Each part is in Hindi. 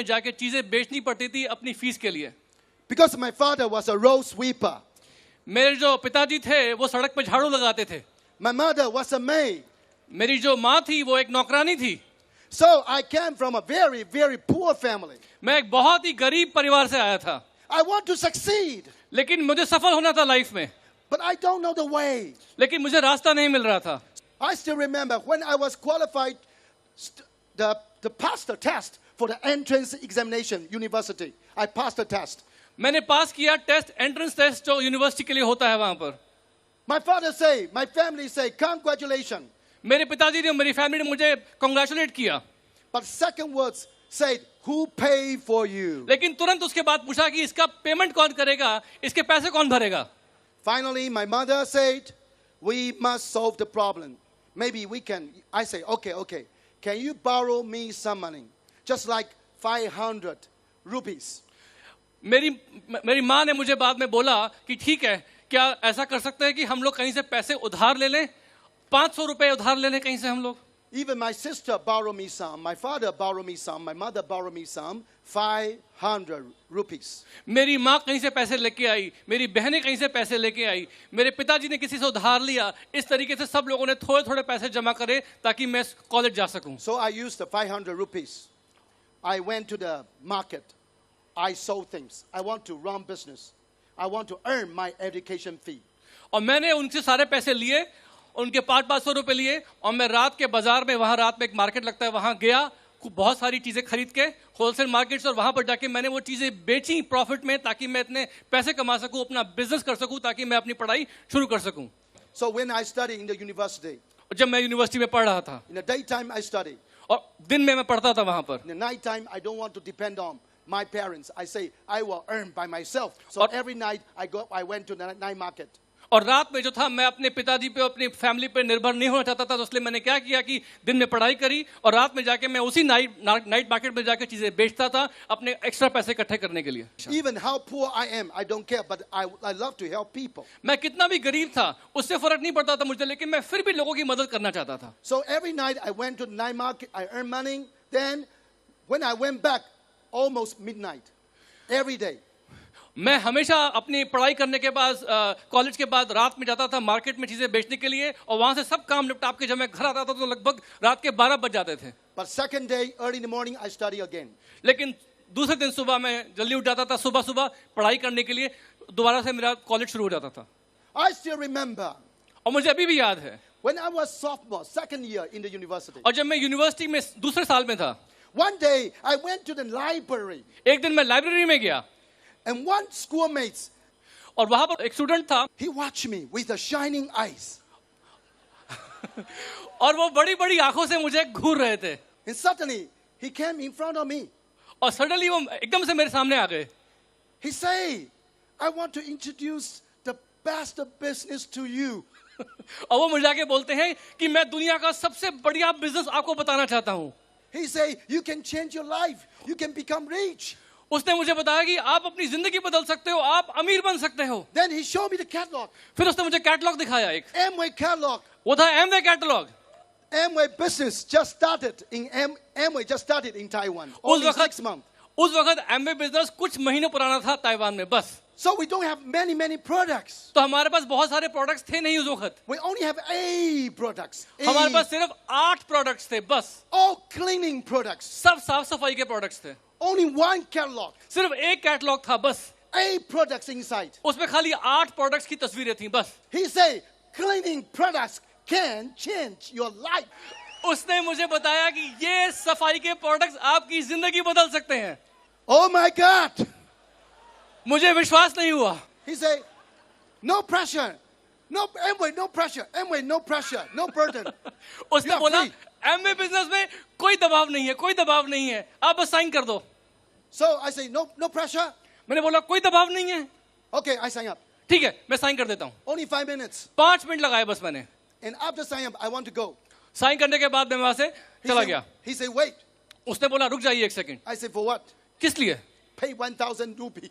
में जाके चीजें बेचनी पड़ती थी अपनी फीस के लिए। Because my father was a road sweeper. मेरे जो पिताजी थे वो सड़क पे झाड़ू लगाते थे। My mother was a maid. मेरी जो माँ थी वो एक नौकरानी थी। So I came from a very, very poor family. मैं एक बहुत ही गरीब परिवार से आया था, I want to succeed, लेकिन मुझे सफल होना था लाइफ में, but I don't know the way. लेकिन मुझे रास्ता नहीं मिल रहा था। I still remember when I was qualified to pass the test for the entrance examination, university. I passed the test. मैंने पास किया टेस्ट, एंट्रेंस टेस्ट जो यूनिवर्सिटी के लिए होता है वहां पर। My father say, my family say, congratulations. मेरे पिताजी ने, मेरी फैमिली ने मुझे कांग्रेचुलेट किया, But second words said, who pay for you? लेकिन तुरंत उसके बाद पूछा कि इसका पेमेंट कौन करेगा, इसके पैसे कौन भरेगा। Finally, my mother said, we must solve the problem. Maybe we can. I say, okay. Can you borrow me some money? Just like 500 rupees. मेरी माँ ने मुझे बाद में बोला कि ठीक है, क्या ऐसा कर सकते हैं कि हम लोग कहीं से पैसे उधार ले लें, 500 रुपए उधार ले लें कहीं से हम लोग। Even my sister borrowed me some, my father borrowed me some, my mother borrowed me some, 500 rupees. मेरी माँ कहीं से पैसे लेके आई, मेरी बहनें कहीं से पैसे लेके आई, मेरे पिताजी ने किसी से उधार लिया। इस तरीके से सब लोगों ने थोड़े थोड़े पैसे जमा करे ताकि मैं कॉलेज जा सकूं। So I used the 500 rupees. I went to the market. I sold things. I want to run business. I want to earn my education fee. और मैंने उनसे सारे पैसे लिए, उनके 500 रुपए लिए, और मैं रात के बाजार में, वहां रात में एक मार्केट लगता है, वहां गया, बहुत सारी चीजें खरीद के होलसेल मार्केट से, और वहां पर जाके मैंने वो चीजें बेची प्रॉफिट में, ताकि मैं इतने पैसे कमा सकूं, अपना बिजनेस कर सकूं, ताकि मैं अपनी पढ़ाई शुरू कर सकूं। So when I studied in the university, जब मैं यूनिवर्सिटी में पढ़ रहा था, in the daytime I studied. और दिन में मैं पढ़ता था वहां पर, In the nighttime I don't want to depend on my parents. I say I will earn by myself. So every night I went to the night market. और रात में जो था मैं अपने पिताजी पे, अपनी फैमिली पे निर्भर नहीं होना चाहता था, तो इसलिए मैंने क्या किया कि दिन में पढ़ाई करी और रात में जाके मैं उसी नाइट मार्केट में जाके चीजें बेचता था अपने एक्स्ट्रा पैसे इकट्ठे करने के लिए। Even how poor I am, I don't care, but I love to help people. मैं कितना भी गरीब था उससे फर्क नहीं पड़ता था मुझे, लेकिन मैं फिर भी लोगों की मदद करना चाहता था। So every night I went to the night market, I earned money. Then when I went back, almost midnight, every day. मैं हमेशा अपनी पढ़ाई करने के बाद, कॉलेज के बाद रात में जाता था मार्केट में चीजें बेचने के लिए, और वहां से सब काम निपटा के जब मैं घर आता था तो लगभग रात के 12 बज जाते थे। But second day, early in the morning, I study again. लेकिन दूसरे दिन सुबह मैं जल्दी उठ जाता था, सुबह सुबह पढ़ाई करने के लिए दोबारा से मेरा कॉलेज शुरू हो जाता था। I still remember और मुझे अभी भी याद है, when I was sophomore, second year in the university. और जब मैं यूनिवर्सिटी में दूसरे साल में था, One day I went to the library, एक दिन मैं लाइब्रेरी में गया, and one schoolmate, और वहां पर एक स्टूडेंट था, he watched me with the shining eyes. और वो बड़ी बड़ी आंखों से मुझे घूर रहे थे, And suddenly he came in front of me. और सडनली वो एकदम से मेरे सामने आ गए। He said, I want to introduce the best business to you. और वो मुझे आके बोलते हैं कि मैं दुनिया का सबसे बढ़िया बिजनेस आपको बताना चाहता हूँ। He said, you can change your life. You can become rich. उसने मुझे बताया कि आप अपनी जिंदगी बदल सकते हो, आप अमीर बन सकते हो। Then he showed me the catalog. फिर उसने मुझे कैटलॉग दिखाया एक, Amway catalog. वो था Amway catalogue. Amway business just started in Taiwan. Only 6 months. उस वक्त एमवे बिजनेस कुछ महीनों पुराना था ताइवान में बस। So we don't have many products. तो हमारे पास बहुत सारे प्रोडक्ट्स थे नहीं उस वक्त, We only have 8 products. हमारे 8. पास सिर्फ 8 प्रोडक्ट्स थे बस। All cleaning products. सब साफ सफाई के प्रोडक्ट्स थे, Only one catalog. सिर्फ एक कैटलॉग था बस, 8 products inside. उसमें खाली 8 प्रोडक्ट्स की तस्वीरें थी बस। He said, cleaning products can change your life. उसने मुझे बताया कि ये सफाई के प्रोडक्ट्स आपकी जिंदगी बदल सकते हैं। Oh my God. मुझे विश्वास नहीं हुआ। He said, no pressure. No, Amway, no pressure. Amway, no pressure. No burden. उसने You are बोला free. एमवे बिजनेस में कोई दबाव नहीं है, कोई दबाव नहीं है, आप बस साइन कर दो। So I say, no pressure. मैंने बोला कोई दबाव नहीं है, Okay, I sign up. ठीक है मैं साइन कर देता हूँ। Only 5 minutes. 5 मिनट लगाए बस मैंने। And after signing up, I want to go. Sign करने के बाद मैं वहां से चला गया। He said, wait. उसने बोला रुक जाइए एक second. I said, for what? किस लिए? Pay 1,000 rupee.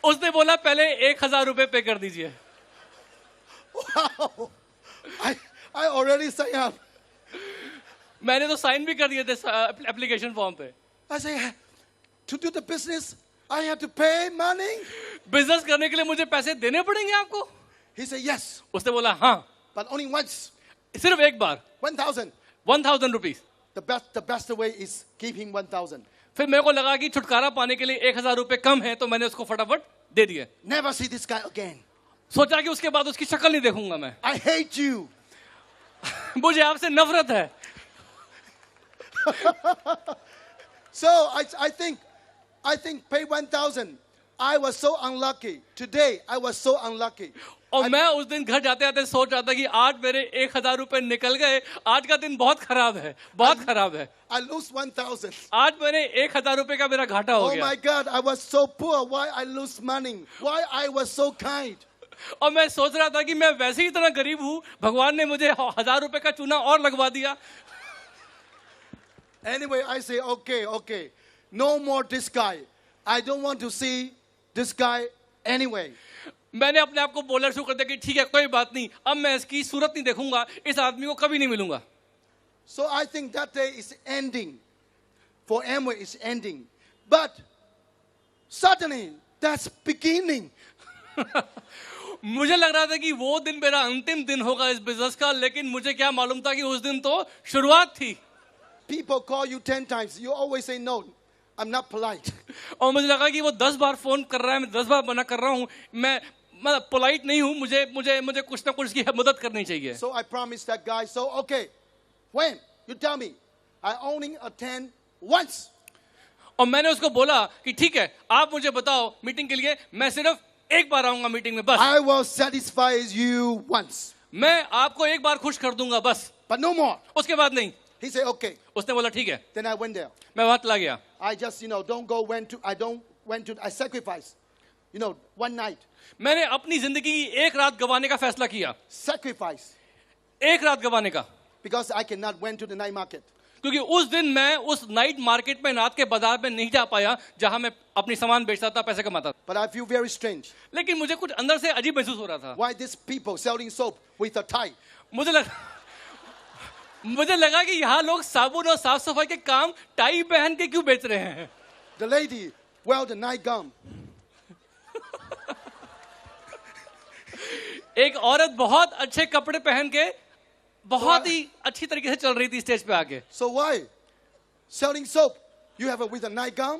उसने बोला पहले 1,000 रुपए पे कर दीजिए। Wow. I already signed up. मैंने तो साइन भी कर दिए थे एप्लीकेशन फॉर्म पे। I say, to do the business, I have to pay money? Business करने के लिए मुझे पैसे देने पड़ेंगे आपको? He said, yes, उसने बोला हाँ, but only once. सिर्फ एक बार, 1,000. 1000 rupees. The best way is give him 1,000. फिर मेरे को लगा कि छुटकारा पाने के लिए 1000 रुपए कम है, तो मैंने उसको फटाफट दे दिए। Never see this guy again. सोचा कि उसके बाद उसकी शक्ल नहीं देखूंगा मैं। I hate you. मुझे आपसे नफरत है। So I think pay 1,000. I was so unlucky. Today I was so unlucky. और मैं उस दिन घर जाते जाते सोच रहा था कि आज मेरे 1000 रुपए निकल गए, आज का दिन बहुत खराब है, बहुत खराब है। I lose 1,000. आज मैंने 1000 रुपए का मेरा घाटा हो Oh गया। my God, I was so poor. Why I lose money? Why I was so kind? और मैं सोच रहा था कि मैं वैसे ही इतना गरीब हूँ, भगवान ने मुझे 1000 रुपए का चूना और लगवा दिया। Anyway, I say, okay. No more this guy. I don't want to see this guy anyway. मैंने अपने आप को बोलना शुरू कर दिया कि ठीक है, कोई बात नहीं, अब मैं इसकी सूरत नहीं देखूंगा, इस आदमी को कभी नहीं मिलूंगा। So I think that day is ending. For Amway is ending. But suddenly that's beginning. मुझे लग रहा था कि वो दिन मेरा अंतिम दिन होगा इस बिजनेस का, लेकिन मुझे क्या मालूम था कि उस दिन तो शुरुआत थी। People call you 10 times. You always say no. I'm not polite. और मुझे लगा कि वो 10 बार फोन कर रहा है, मैं 10 बार मना कर रहा हूँ, मैं पोलाइट नहीं हूँ, मुझे कुछ ना कुछ की मदद करनी चाहिए। So I promised that guy. So okay, when you tell me, I only attend once. और मैंने उसको बोला कि ठीक है, आप मुझे बताओ मीटिंग के लिए, मैं सिर्फ एक बार आऊंगा मीटिंग में बस। I will satisfy you once. मैं आपको एक बार खुश कर दूंगा बस, But no more. उसके बाद नहीं। He said, okay. उसने बोला ठीक है। Then I went there. मैं वहां चला गया। I just, I sacrificed, one night. मैंने अपनी जिंदगी की एक रात गंवाने का फैसला किया। Sacrifice. एक रात गंवाने का। Because I cannot went to the night market. क्योंकि उस दिन मैं उस नाइट मार्केट में, रात के बाजार में नहीं जा पाया जहां मैं अपनी सामान बेचता था, पैसे कमाता था। But I feel very strange. लेकिन मुझे कुछ अंदर से अजीब महसूस हो रहा था। Why these people selling soap with a tie? मुझे लगा कि यहाँ लोग साबुन और साफ सफाई के काम टाई पहन के क्यों बेच रहे हैं। The lady wear the night gown. एक औरत बहुत अच्छे कपड़े पहन के बहुत ही अच्छी तरीके से चल रही थी स्टेज पे आके। So why? Selling soap, you have it with a night gown?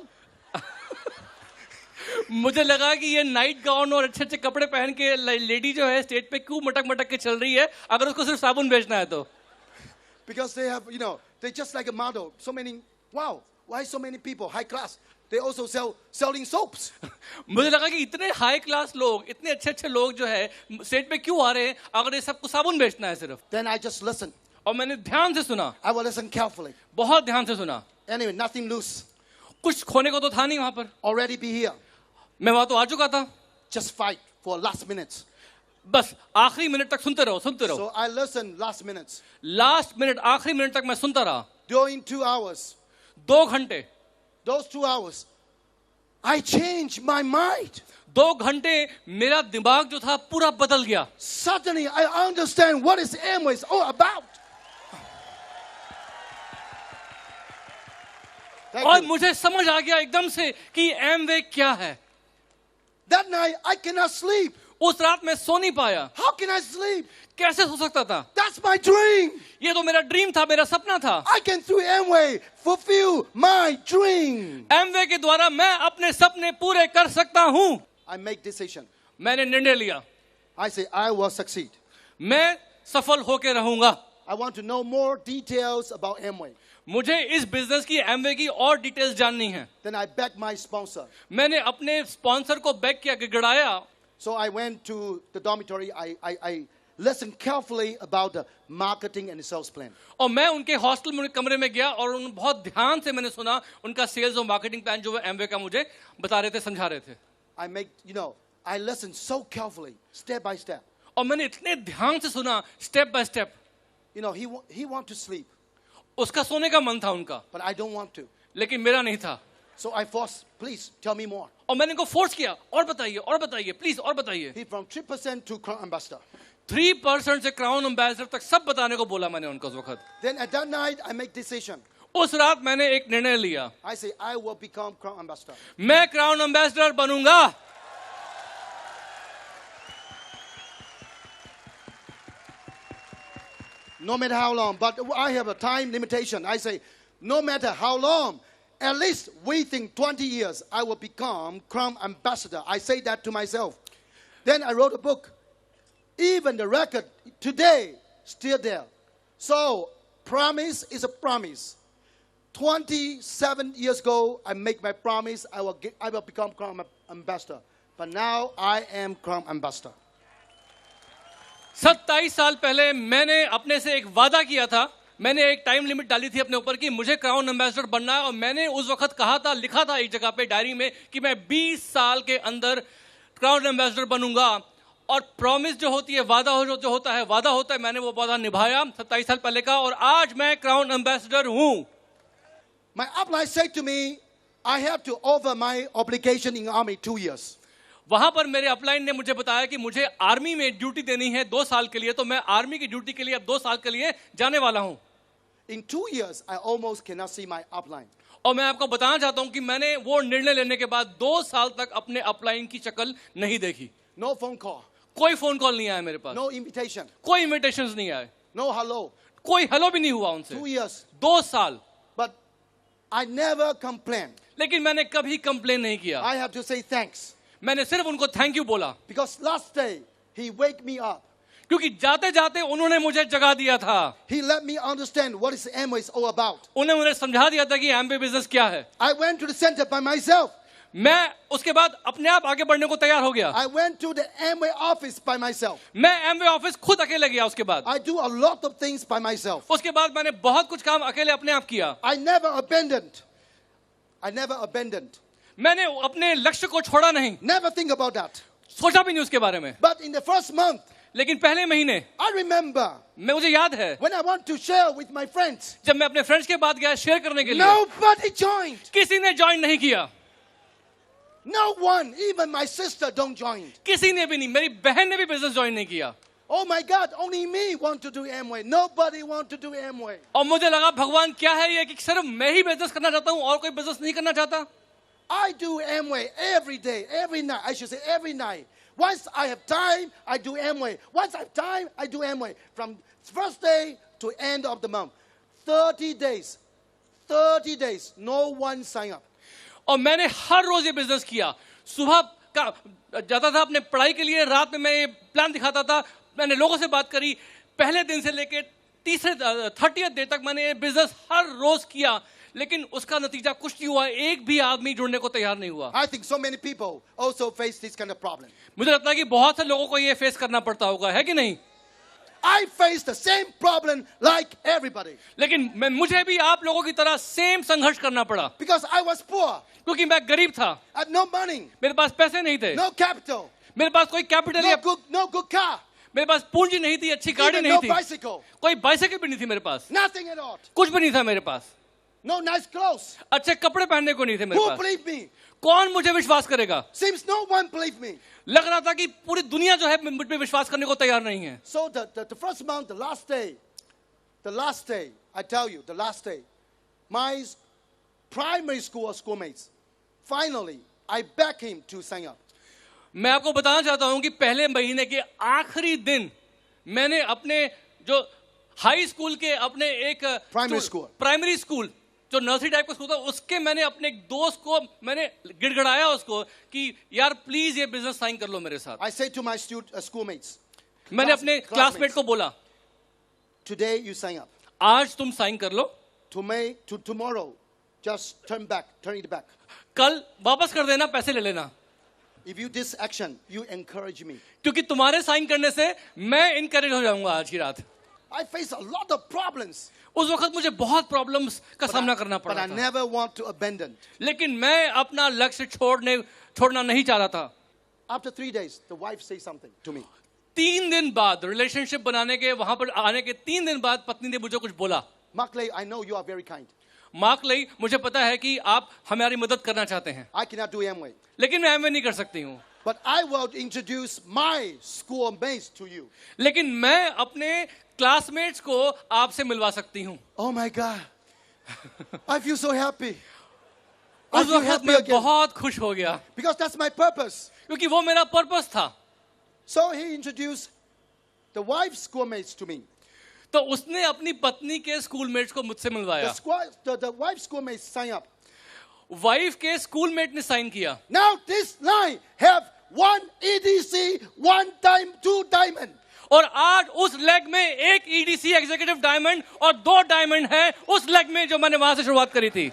मुझे लगा कि ये नाइट गाउन और अच्छे अच्छे कपड़े पहन के लेडी जो है स्टेज पे क्यों मटक मटक के चल रही है, अगर उसको सिर्फ साबुन बेचना है तो। Because they have, they're just like a model. So many, wow, why so many people, high class, they also selling soaps. मुझे लगा कि इतने हाई क्लास लोग, इतने अच्छे अच्छे लोग जो है स्टेज पे क्यों आ रहे हैं, अगर ये सबको साबुन बेचना है सिर्फ। Then I just listened. और मैंने ध्यान से सुना। I will listen carefully. बहुत ध्यान से सुना। Anyway, nothing loose. कुछ खोने को तो था नहीं वहां पर। Already be here. मैं वहां तो आ चुका था। Just fight for last minutes. बस आखिरी मिनट तक सुनते रहो, सुनते रहो। So I listened last minutes. Last minute, आखिरी मिनट तक मैं सुनता रहा। During 2 hours, 2 घंटे, those 2 hours, I changed my mind. 2 घंटे मेरा दिमाग जो था पूरा बदल गया। Suddenly I understand what is Amway all about. और मुझे समझ आ गया एकदम से कि एमवे क्या है। That night I cannot sleep. उस रात मैं सो नहीं पाया। How can I sleep? कैसे सो सकता था? That's my dream. ये तो मेरा ड्रीम था, मेरा सपना था। I can through Amway fulfill my dream. Amway के द्वारा मैं अपने सपने पूरे कर सकता हूँ। I make decision. मैंने निर्णय लिया, I say I will succeed. मैं सफल होके रहूंगा। I want to know more details about Amway. मुझे इस बिजनेस की, एमवे की और डिटेल्स जाननी है। Then I begged my sponsor. मैंने अपने स्पॉन्सर को बैक किया, गिड़ाया। So I went to the dormitory. I listened carefully about the marketing and the sales plan. और मैं उनके हॉस्टल में, कमरे में गया और उन बहुत ध्यान से मैंने सुना उनका सेल्स और मार्केटिंग प्लान जो है एमवे का मुझे बता रहे थे, समझा रहे थे। I listened so carefully, step by step. और मैंने इतने ध्यान से सुना, step by step. He want to sleep, उसका सोने का मन था उनका, but I don't want to. लेकिन मेरा नहीं था। So I forced, please tell me more. और मैंने इनको फोर्स किया, और बताइए, प्लीज और बताइए। He from 3% to Crown Ambassador. 3% से क्राउन एम्बेसडर तक सब बताने को बोला मैंने उनको उस वक्त। Then at that night, I make decision. उस रात मैंने एक निर्णय लिया, I say, I will become crown ambassador. मैं क्राउन एम्बेसडर बनूंगा। No matter how long, but I have a time limitation. I say, no matter how long, at least within 20 years, I will become crown ambassador. I say that to myself. Then I wrote a book. Even the record today, still there. So, promise is a promise. 27 years ago, I make my promise, I will become crown ambassador. But now, I am crown ambassador. 27 साल पहले मैंने अपने से एक वादा किया था, मैंने एक टाइम लिमिट डाली थी अपने ऊपर कि मुझे क्राउन एम्बेसडर बनना है, और मैंने उस वक्त कहा था, लिखा था एक जगह पे डायरी में कि मैं 20 साल के अंदर क्राउन एम्बेसडर बनूंगा। और प्रॉमिस जो होती है, वादा जो होता है, वादा होता है, मैंने वो वादा निभाया 27 साल पहले का, और आज मैं क्राउन एम्बेसडर हूं। My upline said to me, I have to over my obligation in army 2 years. वहां पर मेरे अपलाइन ने मुझे बताया कि मुझे आर्मी में ड्यूटी देनी है 2 साल के लिए, तो मैं आर्मी की ड्यूटी के लिए अब 2 साल के लिए जाने वाला हूं। In 2 years, I almost cannot see my upline. और मैं आपको बताना चाहता हूं कि मैंने वो निर्णय लेने के बाद 2 साल तक अपने अपलाइन की शक्ल नहीं देखी। No phone call. कोई फोन कॉल नहीं आया मेरे पास, No invitation. कोई इन्विटेशंस नहीं आए, No hello. कोई हेलो भी नहीं हुआ उनसे। 2 years. 2 साल। But I never complained. लेकिन मैंने कभी कंप्लेन नहीं किया, I have to say thanks. मैंने सिर्फ उनको थैंक यू बोला, Because last day, he wake me up. क्योंकि जाते जाते उन्होंने मुझे जगा दिया था। He let me understand what is Amway is all about. उन्हें मुझे समझा दिया था कि एमवे बिजनेस क्या है। I went to the center by myself. मैं उसके बाद अपने आप आगे बढ़ने को तैयार हो गया। I went to the Amway office by myself. मैं एमवे ऑफिस खुद अकेले गया। उसके बाद I do a lot of things by myself. उसके बाद मैंने बहुत कुछ काम अकेले अपने आप किया। I never abandoned. I never abandoned. मैंने अपने लक्ष्य को छोड़ा नहीं, Never think about that. सोचा भी नहीं उसके बारे में। But in the first month, लेकिन पहले महीने I remember मुझे याद है when I want to share with my friends, जब मैं अपने फ्रेंड्स के बाद गया शेयर करने के लिए, nobody joined. किसी ने ज्वाइन नहीं किया, No one, even my sister don't join. किसी ने भी नहीं, मेरी बहन ने भी बिजनेस ज्वाइन नहीं किया। Oh my God, only me want to do Amway. Nobody want to do Amway. और मुझे लगा भगवान क्या है ये कि सिर्फ मैं ही बिजनेस करना चाहता हूँ और कोई बिजनेस नहीं करना चाहता। I do Amway every day, every night. I should say every night. Once I have time, I do Amway. Once I have time, I do Amway. From first day to end of the month. 30 days. 30 days. No one sign up. और मैंने हर रोज ये बिजनेस किया। सुबह का जाता था अपने पढ़ाई के लिए, रात में मैं ये प्लान दिखाता था, मैंने लोगों से बात करी, पहले दिन से लेके तीसरे 30th डे तक मैंने ये बिजनेस हर रोज किया, लेकिन उसका नतीजा कुछ नहीं हुआ, एक भी आदमी जुड़ने को तैयार नहीं हुआ। I think so many people also face this kind of problem. मुझे लगता है कि बहुत से लोगों को ये फेस करना पड़ता होगा, है कि नहीं? I face the same problem like everybody. लेकिन मुझे भी आप लोगों की तरह सेम संघर्ष करना पड़ा, Because I was poor. क्योंकि मैं गरीब था, I had no money. मेरे पास पैसे नहीं थे, No capital. मेरे पास कोई कैपिटल या No good car. मेरे पास पूंजी नहीं थी, अच्छी गाड़ी Even नहीं no थी, bicycle. कोई बाइसाइकिल भी नहीं थी मेरे पास, Nothing at all. कुछ भी नहीं था मेरे पास, No nice clothes. अच्छे कपड़े पहनने को नहीं थे मेरे Who पास। believe me? कौन मुझे विश्वास करेगा? Seems no one believe me. लग रहा था कि पूरी दुनिया जो है मुझ पे विश्वास करने को तैयार नहीं है। So the first month, the last day, I tell you, the last day, my primary school schoolmates, finally, I begged him to sign up. मैं आपको बताना चाहता हूं कि पहले महीने के आखिरी दिन मैंने अपने जो हाई स्कूल के अपने एक प्राइमरी स्कूल जो नर्सरी टाइप का स्कूल था, उसके मैंने अपने एक दोस्त को मैंने गिड़गिड़ाया उसको कि यार प्लीज ये बिजनेस साइन कर लो मेरे साथ। I said to my schoolmates, मैंने अपने क्लासमेट को बोला, today you sign up. आज तुम साइन कर लो, tomorrow, just turn it back. कल वापस कर देना, पैसे ले लेना। If you this action, you encourage me. क्योंकि तुम्हारे साइन करने से मैं इनकरेज हो जाऊंगा आज की रात। I face a lot of problems. उस वक्त मुझे बहुत प्रॉब्लम्स का सामना करना But I पड़ा था, never want to abandon. लेकिन मैं अपना लक्ष्य छोड़ना नहीं चाह रहा था। After 3 days, the wife says something to me. 3 दिन बाद रिलेशनशिप बनाने के वहां पर आने के 3 दिन बाद पत्नी ने मुझे कुछ बोला। Mark Lay, I know you are very kind. Mark लई, मुझे पता है कि आप हमारी मदद करना चाहते हैं, I cannot do Amway. लेकिन मैं एमवे नहीं कर सकती हूँ। But I will introduce my schoolmates to you. लेकिन मैं अपने क्लासमेट्स को आपसे मिलवा सकती हूँ. Oh my God. I feel so happy. I उस feel वक्त happy मैं again. बहुत खुश हो गया Because that's my purpose. क्योंकि वो मेरा पर्पस था. So he introduced the wife's schoolmates to me. तो उसने अपनी पत्नी के स्कूलमेट्स को मुझसे मिलवाया. The wife's schoolmates sign up. Wife के स्कूलमेट ने साइन किया. Now this line have one EDC, one time, two diamond. और आज उस लेग में एक ईडीसी एग्जीक्यूटिव डायमंड और 2 डायमंड है उस लेग में जो मैंने वहां से शुरुआत करी थी.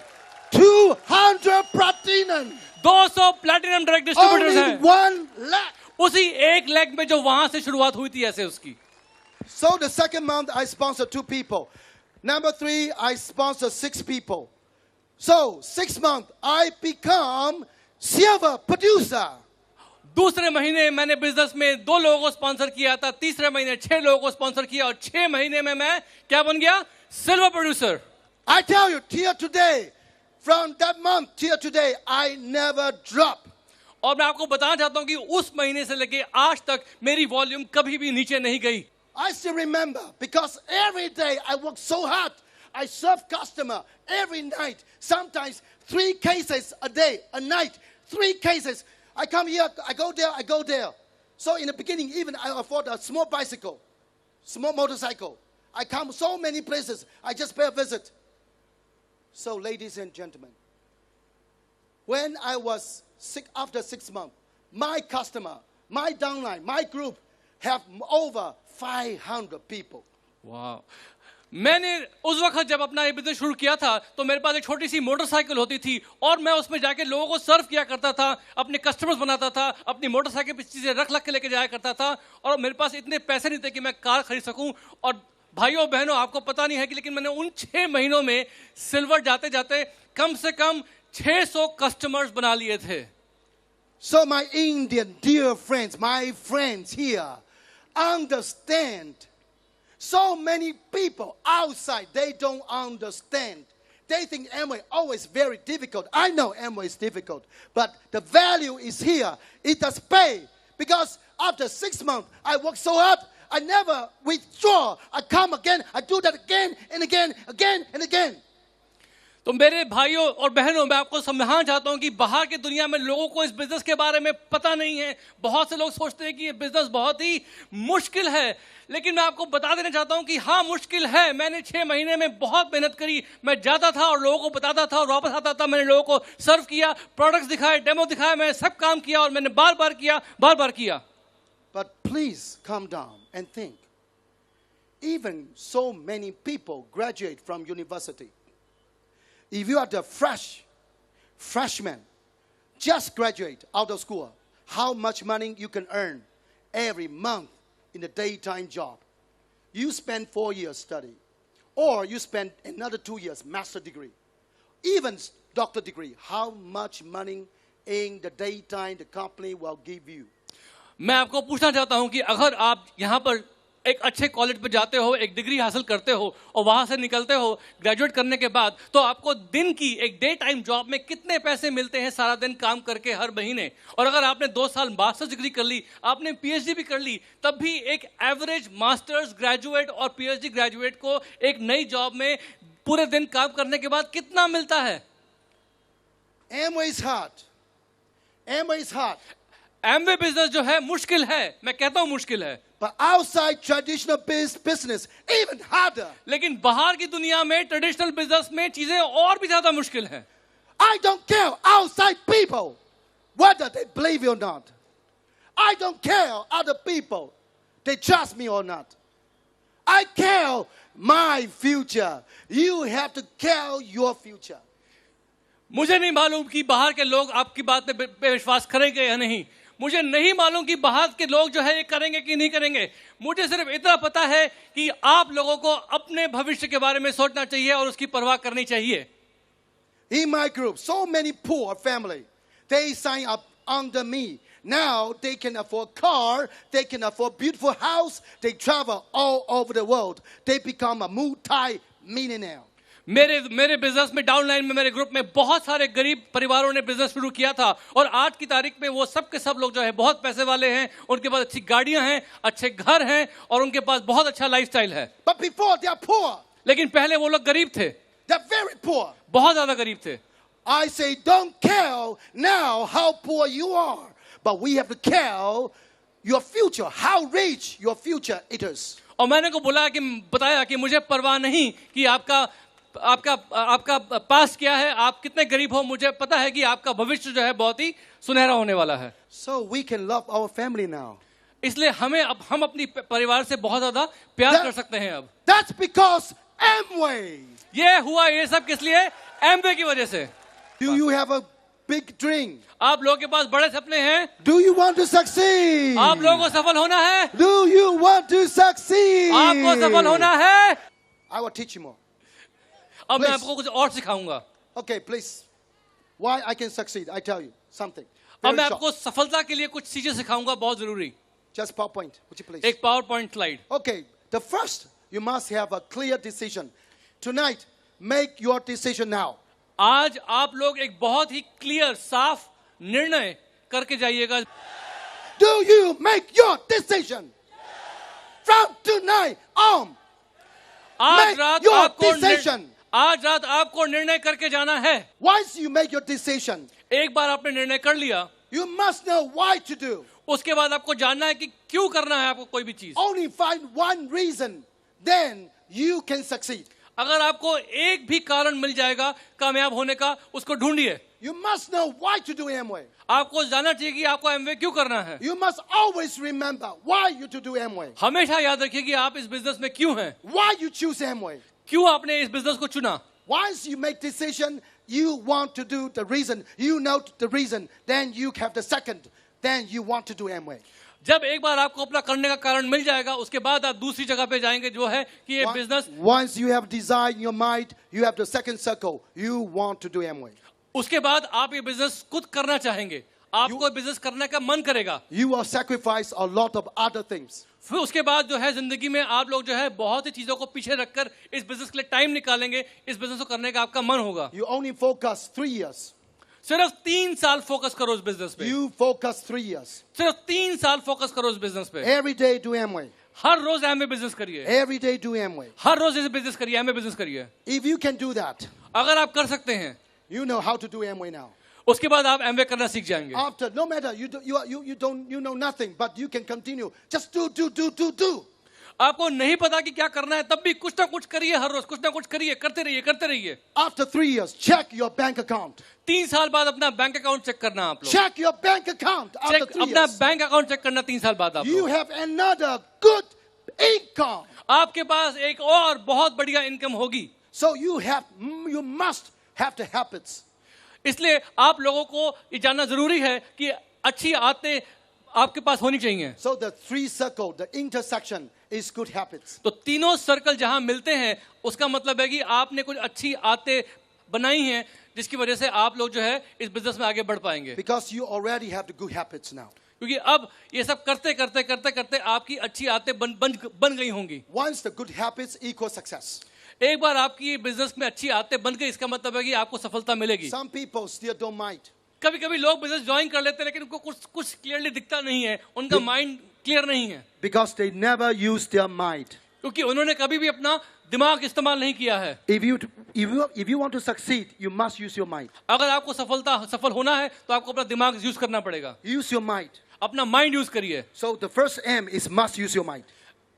200 platinum. 200 platinum direct distributors Only हैं one lakh. उसी एक लेग में जो वहां से शुरुआत हुई थी ऐसे उसकी. So the second month I sponsor 2 people. Number 3 I sponsor 6 people. So 6 months I become silver producer. दूसरे महीने मैंने बिजनेस में 2 लोगों को स्पॉन्सर किया था. तीसरे महीने 6 लोगों को स्पॉन्सर किया और 6 महीने में मैं क्या बन गया? Silver producer. I tell you, till today, from that month till today, I never drop. और मैं आपको बताना चाहता हूं कि उस महीने से लेके आज तक मेरी वॉल्यूम कभी भी नीचे नहीं गई. I still remember because every day I work so hard. I serve customer every night. Sometimes 3 cases a day, a night, 3 cases. I come here, I go there, I go there. So in the beginning, even I afford a small bicycle, small motorcycle. I come so many places. I just pay a visit. So ladies and gentlemen, when I was sick after 6 months, my customer, my downline, my group have over 500 people. वाह. मैंने उस वक्त जब अपना ये बिजनेस शुरू किया था तो मेरे पास एक छोटी सी मोटरसाइकिल होती थी और मैं उसमें जाके लोगों को सर्व किया करता था, अपने कस्टमर्स बनाता था, अपनी मोटरसाइकिल पे चीजें रख के लेके जाया करता था और मेरे पास इतने पैसे नहीं थे कि मैं कार खरीद सकूं. और भाइयों बहनों आपको पता नहीं है कि लेकिन मैंने उन 6 महीनों में सिल्वर जाते जाते कम से कम 600 कस्टमर्स बना लिए थे. So my Indian dear friends, my friends here, understand. So many people outside, they don't understand. They think Amway always very difficult. I know Amway is difficult, but the value is here. It does pay. Because after 6 months, I work so hard, I never withdraw. I come again, I do that again and again, again and again. तो मेरे भाइयों और बहनों मैं आपको समझाना चाहता हूं कि बाहर की दुनिया में लोगों को इस बिजनेस के बारे में पता नहीं है. बहुत से लोग सोचते हैं कि ये बिजनेस बहुत ही मुश्किल है, लेकिन मैं आपको बता देना चाहता हूं कि हाँ मुश्किल है. मैंने 6 महीने में बहुत मेहनत करी. मैं जाता था और लोगों को बताता था और वापस आता था. मैंने लोगों को सर्व किया, प्रोडक्ट्स दिखाए, डेमो दिखाया, मैंने सब काम किया और मैंने बार बार किया. But please calm down and think. Even so many people graduate from university. If you are the freshman, just graduate out of school, how much money you can earn every month in the daytime job? You spend 4 years study, or you spend another 2 years master degree, even doctor degree. How much money in the daytime the company will give you? मैं आपको पूछना चाहता हूं कि अगर आप यहां पर एक अच्छे कॉलेज पे जाते हो, एक डिग्री हासिल करते हो और वहां से निकलते हो ग्रेजुएट करने के बाद, तो आपको दिन की एक डे टाइम जॉब में कितने पैसे मिलते हैं सारा दिन काम करके हर महीने? और अगर आपने 2 साल मास्टर्स डिग्री कर ली, आपने पीएचडी भी कर ली, तब भी एक एवरेज मास्टर्स ग्रेजुएट और पीएचडी ग्रेजुएट को एक नई जॉब में पूरे दिन काम करने के बाद कितना मिलता है? Amway is hard. Amway is hard. Amway business जो है मुश्किल है. मैं कहता हूं मुश्किल है. But outside traditional business, even harder. लेकिन बाहर की दुनिया में ट्रेडिशनल बिजनेस में चीजें और भी ज्यादा मुश्किल हैं. I don't care outside people whether they believe or not. I don't care other people, they trust me or not. I care my future. You have to care your future. मुझे नहीं मालूम कि बाहर के लोग आपकी बात पे विश्वास करेंगे या नहीं. मुझे नहीं मालूम कि बाहर के लोग जो है ये करेंगे कि नहीं करेंगे. मुझे सिर्फ इतना पता है कि आप लोगों को अपने भविष्य के बारे में सोचना चाहिए और उसकी परवाह करनी चाहिए. In my group, so many poor family, they sign up under me. Now they can afford car, they can afford beautiful house, they travel all over the world. They become a multi-millionaire. मेरे बिजनेस में डाउनलाइन में मेरे ग्रुप में बहुत सारे गरीब परिवारों ने बिजनेस शुरू किया था और आज की तारीख में वो सब के सब लोग जो है बहुत पैसे वाले हैं, उनके पास अच्छी गाड़ियां हैं, अच्छे घर हैं और उनके पास बहुत अच्छा लाइफस्टाइल है। But before they are poor. लेकिन पहले वो लोग गरीब थे, They're very poor. बहुत ज्यादा गरीब थे। I say don't care now how poor you are, but we have to care your future, how rich your future it is. और मैंने को बताया कि मुझे परवाह नहीं कि आपका पास क्या है, आप कितने गरीब हो, मुझे पता है कि आपका भविष्य जो है बहुत ही सुनहरा होने वाला है। So we can love our family now. इसलिए हम अपनी परिवार से बहुत ज्यादा प्यार कर सकते हैं अब। That's because Amway. ये सब किस लिए? एमवे की वजह से। Do you have a big dream? आप लोगों के पास बड़े सपने हैं? Do you want to succeed? आप लोगों को सफल होना है? Do you want to succeed? आपको सफल होना है? I will teach you more. अब मैं आपको कुछ और सिखाऊंगा। Okay, please. Why I can succeed? I tell you something. अब मैं आपको सफलता के लिए कुछ चीजें सिखाऊंगा, बहुत जरूरी। Just PowerPoint, would you please? एक PowerPoint slide। Okay, the first you must have a clear decision. Tonight, make your decision now. आज आप लोग एक बहुत ही क्लियर साफ निर्णय करके जाइएगा। Do you make your decision? From tonight on. आज रात your आपको decision. आज रात आपको निर्णय करके जाना है। Once you make your decision, एक बार आपने निर्णय कर लिया, you must know why to do. उसके बाद आपको जानना है कि क्यों करना है आपको कोई भी चीज। Only find one reason, then you can succeed. अगर आपको एक भी कारण मिल जाएगा कामयाब होने का, उसको ढूंढिए। You must know why to do Amway. आपको जानना चाहिए कि आपको एमवे क्यों करना है। You must always remember why you to do Amway. हमेशा याद रखिए कि आप इस बिजनेस में क्यों हैं, Why you choose Amway. क्यों आपने इस बिजनेस को चुना। Once you make decision, you want to do the reason, you know the reason, then you have the second, then you want to do Amway. जब एक बार आपको अपना करने का कारण मिल जाएगा, उसके बाद आप दूसरी जगह पे जाएंगे, जो है कि ये business. Once you have desire in your mind, you have the second circle, you want to do Amway. उसके बाद आप ये बिजनेस खुद करना चाहेंगे, आपको बिजनेस करने का मन करेगा। You will sacrifice a lot of other things. फिर उसके बाद जो है जिंदगी में आप लोग जो है बहुत सी चीजों को पीछे रखकर इस बिजनेस के लिए टाइम निकालेंगे, इस बिजनेस को करने का आपका मन होगा। You only focus 3 years. सिर्फ 3 साल फोकस करो इस बिजनेस पे। You focus 3 years. सिर्फ 3 साल फोकस करो इस बिजनेस पे। Every day do Amway. हर रोज एमवे बिजनेस करिए। Every day do Amway. हर रोज इस बिजनेस करिए, एमवे बिजनेस करिए। If you can do that, अगर आप कर सकते हैं, you know how to do Amway now. उसके बाद आप एमवे करना सीख जाएंगे। After, no matter you know nothing, but you can continue. Just do. आपको नहीं पता कि क्या करना है, तब भी कुछ ना कुछ करिए, हर रोज कुछ ना कुछ करिए, करते रहिए। After 3 years, check your bank account. 3 साल बाद अपना बैंक अकाउंट चेक करना आप लोग। Check your bank account after 3 अपना years. बैंक अकाउंट चेक करना 3 साल बाद आप You लोग। have another good income. आपके पास एक और बहुत बढ़िया इनकम होगी। So you must have the habits. इसलिए आप लोगों को ये जानना जरूरी है कि अच्छी आदतें आपके पास होनी चाहिए। So the 3 circle, the intersection is good habits. तो तीनों सर्कल जहां मिलते हैं, उसका मतलब है कि आपने कुछ अच्छी आदतें बनाई हैं, जिसकी वजह से आप लोग जो है इस बिजनेस में आगे बढ़ पाएंगे। Because you already have the good habits now. क्योंकि अब ये सब करते आपकी अच्छी आदतें बन गई होंगी। Once the good habits equal success. एक बार आपकी बिजनेस में अच्छी आदतें बन गई, इसका मतलब है कि आपको सफलता मिलेगी। Some people still don't mind. कभी लोग बिजनेस ज्वाइन कर लेते हैं, लेकिन उनको कुछ क्लियरली दिखता नहीं है, उनका माइंड क्लियर नहीं है। Because they never use their mind. क्योंकि उन्होंने कभी भी अपना दिमाग इस्तेमाल नहीं किया है। If you want to succeed, you must use your mind. अगर आपको सफल होना है तो आपको अपना दिमाग यूज करना पड़ेगा। Use your mind. अपना माइंड यूज करिए। So the first M is must use your mind.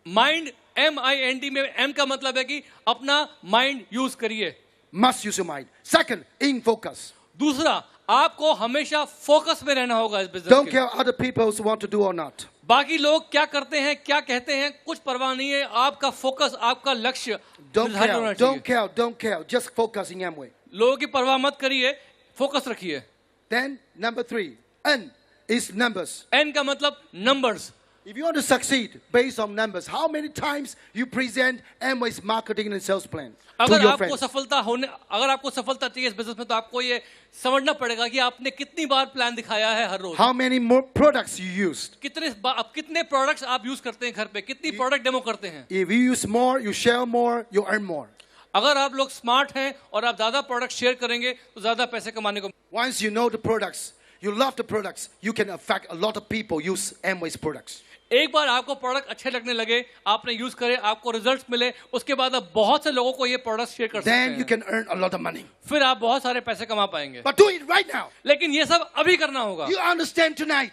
Mind, MIND में M का मतलब है कि अपना माइंड यूज करिए। Must use your mind. Second, in focus. दूसरा, आपको हमेशा फोकस में रहना होगा इस बिजनेस Don't के। care other people want to do or not. बाकी लोग क्या करते हैं, क्या कहते हैं, कुछ परवाह नहीं है। आपका फोकस, आपका लक्ष्य निर्धारित होना चाहिए। Don't care. Just focus in Amway. लोगों की परवाह मत करिए, फोकस रखिए। Then number 3, N is numbers. N का मतलब numbers. If you want to succeed based on numbers, how many times you present Amway's marketing and sales plan to अगर your आपको friends? सफलता चाहिए इस बिजनेस में, तो आपको ये समझना पड़ेगा कि आपने कितनी बार प्लान दिखाया है हर रोज। How many more products you used? कितने प्रोडक्ट्स आप यूज करते हैं घर पे, कितनी प्रोडक्ट डेमो करते हैं। If you use more, you sell more, you earn more. अगर आप लोग स्मार्ट हैं और आप ज्यादा प्रोडक्ट शेयर करेंगे तो ज्यादा पैसे कमाने को। Once you know the products, you love the products, you can affect a lot of people use Amway's products. एक बार आपको प्रोडक्ट अच्छे लगने लगे, आपने यूज करे, आपको रिजल्ट्स मिले, उसके बाद आप बहुत से लोगों को ये प्रोडक्ट शेयर कर सकते Then you हैं, can earn a lot of money. फिर आप बहुत सारे पैसे कमा पाएंगे। But do it right now. लेकिन ये सब अभी करना होगा। You understand tonight.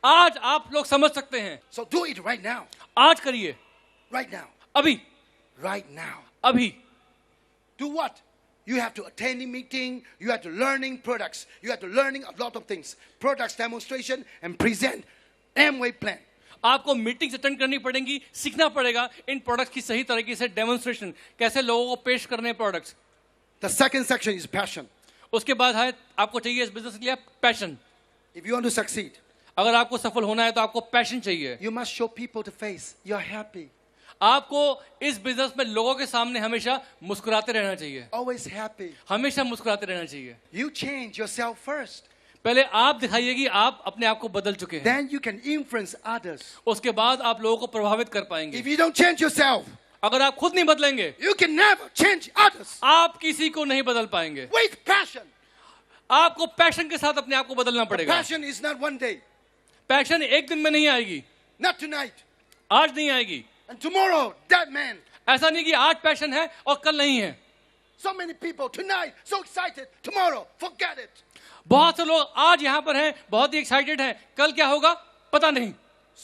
आज आप लोग समझ सकते हैं, So do it right now. आज करिए, Right now. अभी Right now. अभी। Do what? You have to attend a meeting. You have to learning products. You have to learning a lot of things. Products demonstration and present Amway plan. आपको मीटिंग्स अटेंड करनी पड़ेंगी, सीखना पड़ेगा इन प्रोडक्ट्स की सही तरीके से डेमोन्स्ट्रेशन, कैसे लोगों को पेश करने products. The second section is passion. उसके बाद है आपको चाहिए इस बिजनेस के लिए passion. If you want to succeed, अगर आपको सफल होना है तो आपको पैशन चाहिए। you must show people the face. You're happy. आपको इस बिजनेस में लोगों के सामने हमेशा मुस्कुराते रहना चाहिए, Always happy. हमेशा मुस्कुराते रहना चाहिए। You change yourself first. पहले आप दिखाइए कि आप अपने आप को बदल चुके हैं, Then you can influence others. उसके बाद आप लोगों को प्रभावित कर पाएंगे। If you don't change yourself, अगर आप खुद नहीं बदलेंगे, you can never change others. आप किसी को नहीं बदल पाएंगे। With passion. आपको पैशन के साथ अपने आप को बदलना पड़ेगा। Passion is not one day. Passion एक दिन में नहीं आएगी, Not tonight. आज नहीं आएगी। And tomorrow, that man. ऐसा नहीं कि आज पैशन है और कल नहीं है। So many people tonight, so excited. Tomorrow, forget it. बहुत से लोग आज यहाँ पर हैं, बहुत ही एक्साइटेड हैं, कल क्या होगा पता नहीं।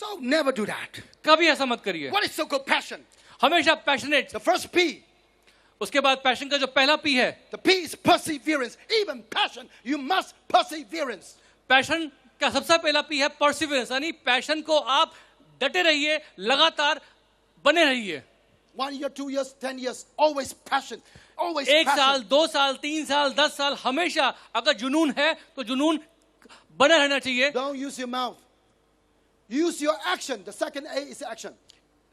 So never do that. कभी ऐसा मत करिए। What is so-called passion? हमेशा पैशनेट। The first P. उसके बाद पैशन का जो पहला पी है, The P is perseverance. Even passion, you must perseverance. Passion का सबसे पहला पी है परसिवरेंस, यानी पैशन को आप डटे रहिए, लगातार बने रहिए। 1 year, 2 years, 10 years, always passion. Always एक passion. साल, 2 साल, 3 साल, 10 साल, हमेशा अगर जुनून है तो जुनून बना रहना चाहिए। Don't use your mouth. Use your action. The second A is action.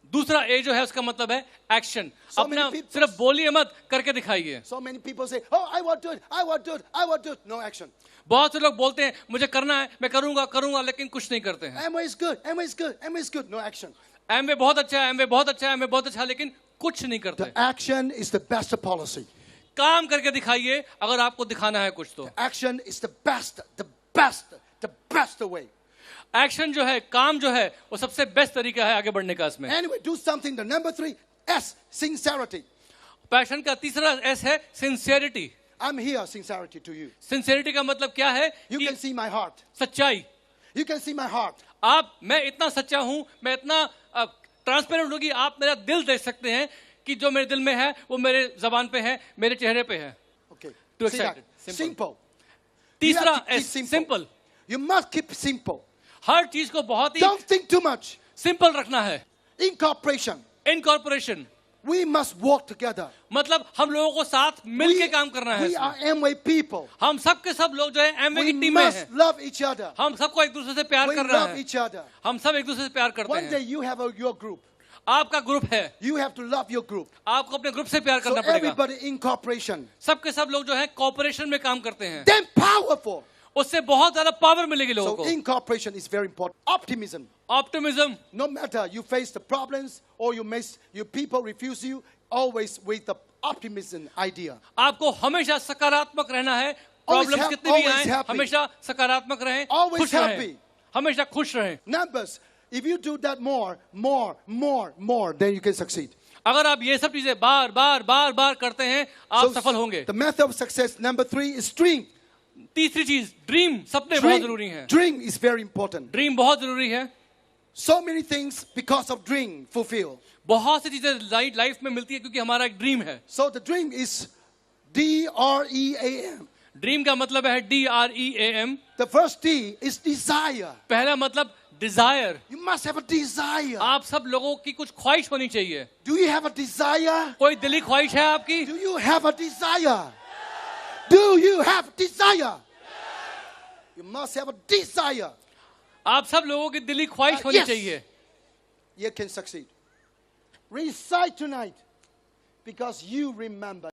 दूसरा ए जो है उसका मतलब है एक्शन। So अपना many people- सिर्फ बोलिए मत, करके दिखाइए। So many people say, oh, I want to do it, I want to do it, I want to do it. No action. बहुत से लोग बोलते हैं मुझे करना है, मैं करूंगा करूंगा, लेकिन कुछ नहीं करते हैं। Amway is good, Amway is good, Amway is good. No action. Amway बहुत अच्छा है, एमवे बहुत अच्छा है, एमवे बहुत अच्छा है, लेकिन कुछ नहीं करते। The action is the best policy. काम करके दिखाइए अगर आपको दिखाना है कुछ तो। Action is the best, the best way. Action जो है, काम जो है, वो सबसे बेस्ट तरीका है आगे बढ़ने का इसमें। Anyway, do something. The number 3, S, sincerity. Passion का तीसरा एस है sincerity. I'm here, sincerity to you. Sincerity का मतलब क्या है You कि can see my heart. सच्चाई। You can see my heart. मैं इतना सच्चा हूं, मैं इतना ट्रांसपेरेंट हूं कि आप मेरा दिल देख सकते हैं कि जो मेरे दिल में है वो मेरे जबान पे है, मेरे चेहरे पे है। Okay. Too See that? excited. Simple. तीसरा You have to keep S simple. You must keep simple. हर चीज को बहुत ही Don't think too much. Simple रखना है। Incorporation. Incorporation We must work together. मतलब हम लोगों को साथ मिल के काम करना है we are इसमें। Amway people. हम सब के सब लोग जो है एमवे We की टीम में must हैं। love each other. हम सबको एक दूसरे से प्यार We कर रहे love हैं। each other. हम सब एक दूसरे से प्यार करते One day हैं। you have your group. आपका ग्रुप है, You have to love your group. आपको अपने ग्रुप से प्यार So करना पड़ेगा। everybody in cooperation. सब के सब लोग जो है कॉपरेशन में काम करते हैं, Then powerful. उससे बहुत ज्यादा पावर मिलेगी लोगों So को। incorporation is very important. Optimism. Optimism, No matter you face the problems or your people refuse you, always with the optimism idea. आपको हमेशा सकारात्मक रहना है। प्रॉब्लम्स happy, कितनी भी always आए, happy. हमेशा सकारात्मक रहें, Always खुश रहें, happy. हमेशा खुश रहें। Numbers. If you do that more, then you can succeed. अगर आप ये सब चीजें बार बार बार बार करते हैं, आप सफल होंगे। The method of success, number 3, is dream. तीसरी चीज ड्रीम, सपने बहुत जरूरी हैं। Dream is very important. Dream बहुत जरूरी है। So many things because of dream fulfill. बहुत सी चीजें लाइफ में मिलती है क्योंकि हमारा एक ड्रीम है। So the dream is DREAM. Dream का मतलब है DREAM। The first D is desire. पहला मतलब Dzire. You must have a desire. आप सब लोगों की कुछ ख्वाहिश होनी चाहिए। Do you have a desire? कोई दिली ख्वाहिश है आपकी? Do you have a desire? Do you have desire? You must have a desire. आप सब लोगों की दिली ख्वाहिश होनी yes. चाहिए। You can succeed. Recite tonight because you remember.